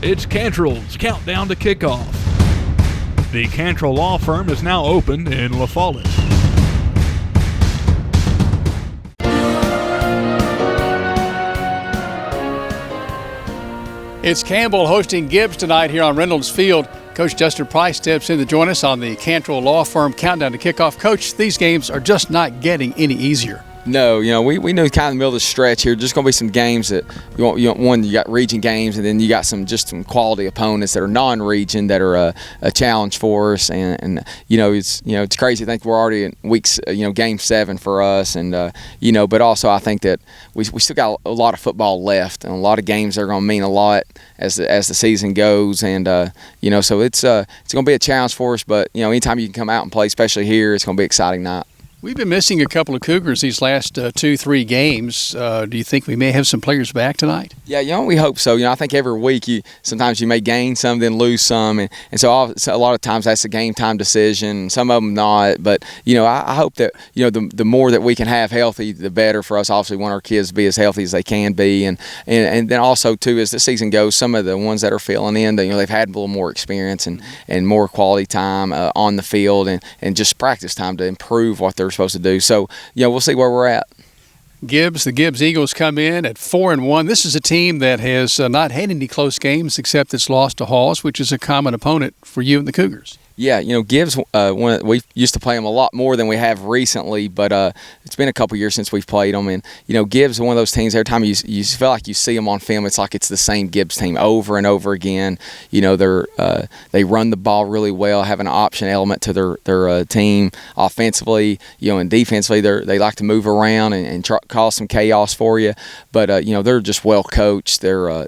It's Cantrell's Countdown to Kickoff. The Cantrell Law Firm is now open in La Follette. It's Campbell hosting Gibbs tonight here on Reynolds Field. Coach Justin Price steps in to join us on the Cantrell Law Firm Countdown to Kickoff. Coach, these games are just not getting any easier. No, we know kind of the middle of the stretch here. Just going to be some games that you got region games, and then you got some quality opponents that are non-region that are a challenge for us. And it's crazy to think we're already in weeks, game 7 for us, and but also I think that we still got a lot of football left, and a lot of games that are going to mean a lot as the season goes, and so it's going to be a challenge for us. But anytime you can come out and play, especially here, it's going to be an exciting night. We've been missing a couple of Cougars these last 2-3 games. Do you think we may have some players back tonight? Yeah, we hope so. I think every week sometimes you may gain some, then lose some, and so a lot of times that's a game time decision. Some of them not, but I hope that the more that we can have healthy, the better for us. Obviously, we want our kids to be as healthy as they can be, and then also too, as the season goes, some of the ones that are filling in, they've had a little more experience and more quality time on the field and just practice time to improve what they're supposed to do. So we'll see where we're at. The Gibbs Eagles come in at 4-1. This is a team that has not had any close games except it's lost to Halls, which is a common opponent for you and the Cougars. Yeah, Gibbs, we used to play them a lot more than we have recently, but it's been a couple years since we've played them. And, Gibbs is one of those teams, every time you feel like you see them on film, it's like it's the same Gibbs team over and over again. They run the ball really well, have an option element to their team offensively, and defensively. They like to move around and cause some chaos for you. But, they're just well coached. They're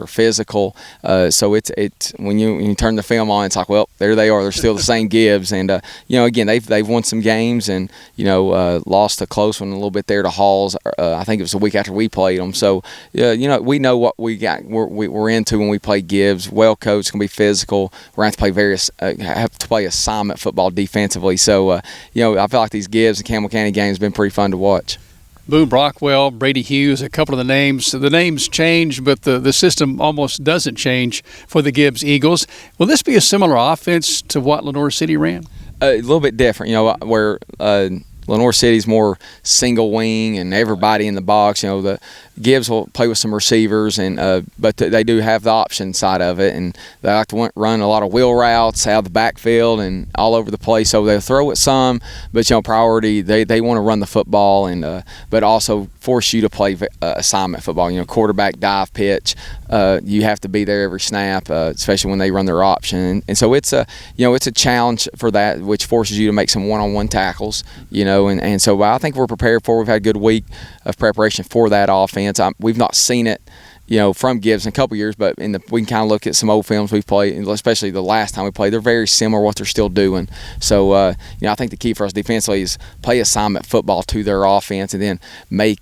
physical. So it's when you turn the film on, it's like, well, there they are. They're still the same Gibbs, and again they've won some games, and lost a close one a little bit there to Halls. I think it was the week after we played them. So we know what we got. We're into when we play Gibbs. Well coached, gonna be physical. We're going to have to play assignment football defensively. So I feel like these Gibbs and Campbell County games have been pretty fun to watch. Boone Brockwell, Brady Hughes, a couple of the names. The names change, but the system almost doesn't change for the Gibbs Eagles. Will this be a similar offense to what Lenoir City ran? A little bit different, where Lenoir City's more single wing and everybody in the box. The Gibbs will play with some receivers, but they do have the option side of it, and they like to run a lot of wheel routes out of the backfield and all over the place. So they'll throw it some, but priority they want to run the football, and but also force you to play assignment football. Quarterback dive pitch. You have to be there every snap, especially when they run their option, and so it's a challenge for that, which forces you to make some one-on-one tackles. And so I think we're prepared for it. We've had a good week of preparation for that offense. We've not seen it, from Gibbs in a couple years, but we can kind of look at some old films we've played, especially the last time we played. They're very similar what they're still doing. So, I think the key for us defensively is play assignment football to their offense, and then make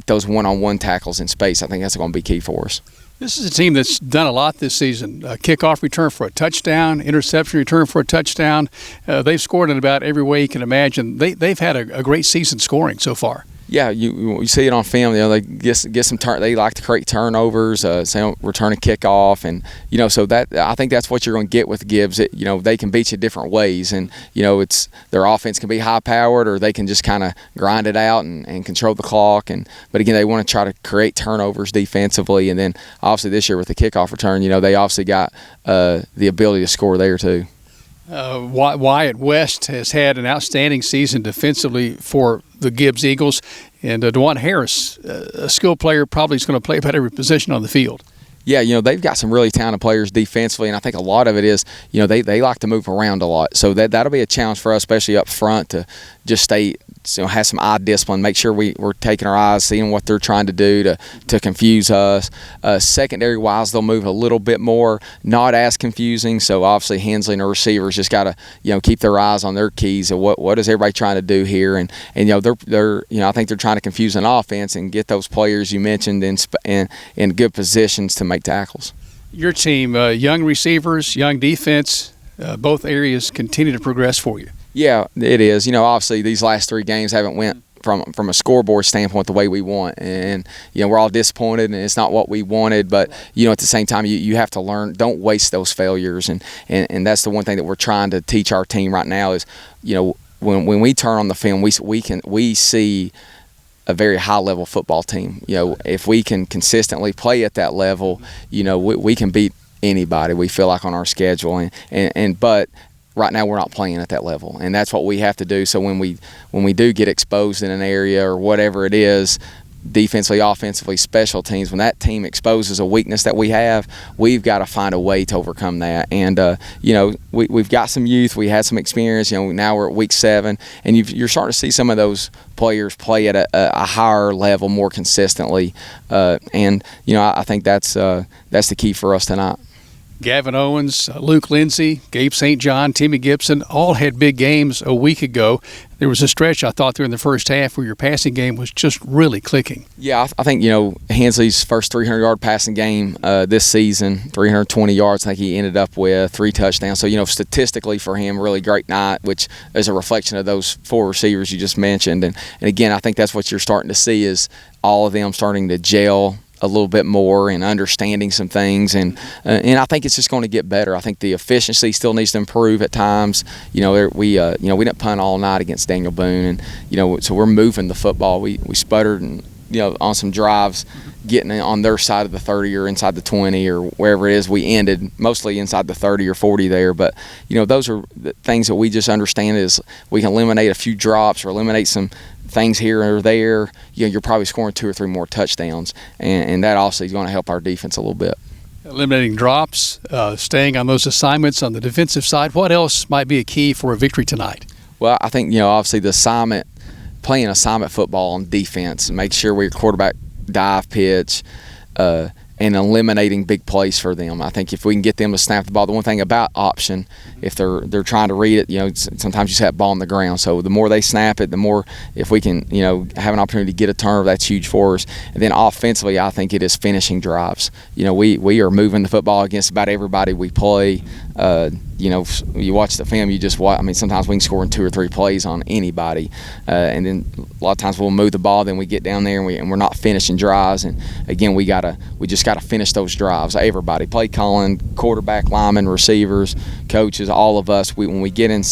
those one-on-one tackles in space. I think that's going to be key for us. This is a team that's done a lot this season. Kickoff return for a touchdown, interception return for a touchdown. They've scored in about every way you can imagine. They've had a great season scoring so far. Yeah, you see it on film. They get some they like to create turnovers, return a kickoff, and so that I think that's what you're going to get with Gibbs. They can beat you different ways, and it's their offense can be high powered, or they can just kind of grind it out and control the clock. But again, they want to try to create turnovers defensively, and then obviously this year with the kickoff return, they obviously got the ability to score there too. Wyatt West has had an outstanding season defensively for the Gibbs Eagles, and DeJuan Harris, a skilled player, probably is going to play about every position on the field. Yeah, they've got some really talented players defensively, and I think a lot of it is, they like to move around a lot. So that'll be a challenge for us, especially up front, to just stay, have some eye discipline, make sure we're taking our eyes, seeing what they're trying to do to confuse us. Secondary-wise, they'll move a little bit more, not as confusing. So obviously Hensley and the receivers just got to, keep their eyes on their keys of what is everybody trying to do here, and they're I think they're trying to confuse an offense and get those players you mentioned in good positions to make tackles. Your team, young receivers, young defense, both areas continue to progress for you. Yeah, it is. Obviously these last 3 games haven't went from a scoreboard standpoint the way we want. And we're all disappointed, and it's not what we wanted. But at the same time, you have to learn. Don't waste those failures, and that's the one thing that we're trying to teach our team right now is when we turn on the film, we see a very high level football team. If we can consistently play at that level, we can beat anybody, we feel like, on our schedule, but right now we're not playing at that level, and that's what we have to do. So when we do get exposed in an area or whatever it is, defensively, offensively, special teams, when that team exposes a weakness that we have, we've got to find a way to overcome that. And we've got some youth, we had some experience. Now we're at week 7, and you're starting to see some of those players play at a higher level more consistently. I think that's the key for us tonight. Gavin Owens, Luke Lindsay, Gabe St. John, Timmy Gibson all had big games a week ago. There was a stretch, I thought, during the first half where your passing game was just really clicking. Yeah, I think, Hensley's first 300-yard passing game this season, 320 yards, I think he ended up with 3 touchdowns. So, statistically for him, really great night, which is a reflection of those 4 receivers you just mentioned. And again, I think that's what you're starting to see is all of them starting to gel a little bit more and understanding some things, and I think it's just going to get better. I think the efficiency still needs to improve at times. We didn't punt all night against Daniel Boone, and so we're moving the football. We sputtered and on some drives, getting on their side of the 30 or inside the 20 or wherever it is. We ended mostly inside the 30 or 40 there, but those are the things that we just understand is we can eliminate a few drops or eliminate some things here or there. You're probably scoring 2 or 3 more touchdowns, and that also is going to help our defense a little bit. Eliminating drops, staying on those assignments on the defensive side. What else might be a key for a victory tonight? Well, I think obviously playing assignment football on defense, make sure we quarterback dive pitch, and eliminating big plays for them. I think if we can get them to snap the ball, the one thing about option, if they're trying to read it, sometimes you just have the ball on the ground. So the more they snap it, the more, if we can, have an opportunity to get a turnover, that's huge for us. And then offensively, I think it is finishing drives. We are moving the football against about everybody we play. You watch the film, you just watch. I mean, sometimes we can score in 2 or 3 plays on anybody, and then a lot of times we'll move the ball, then we get down there and we're not finishing drives. And again, we just got to finish those drives. Everybody, play calling, quarterback, linemen, receivers, coaches, all of us. When we get in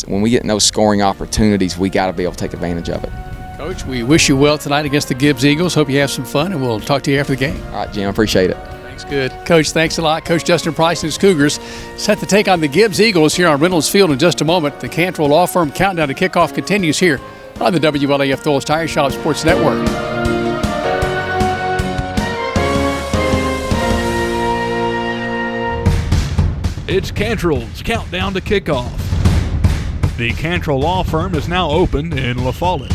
those scoring opportunities, we got to be able to take advantage of it. Coach, we wish you well tonight against the Gibbs Eagles. Hope you have some fun, and we'll talk to you after the game. All right, Jim, I appreciate it. Thanks, good. Coach, thanks a lot. Coach Justin Price and his Cougars set to take on the Gibbs Eagles here on Reynolds Field in just a moment. The Cantrell Law Firm countdown to kickoff continues here on the WLAF Thorles Tire Shop Sports Network. It's Cantrell's countdown to kickoff. The Cantrell Law Firm is now open in La Follette.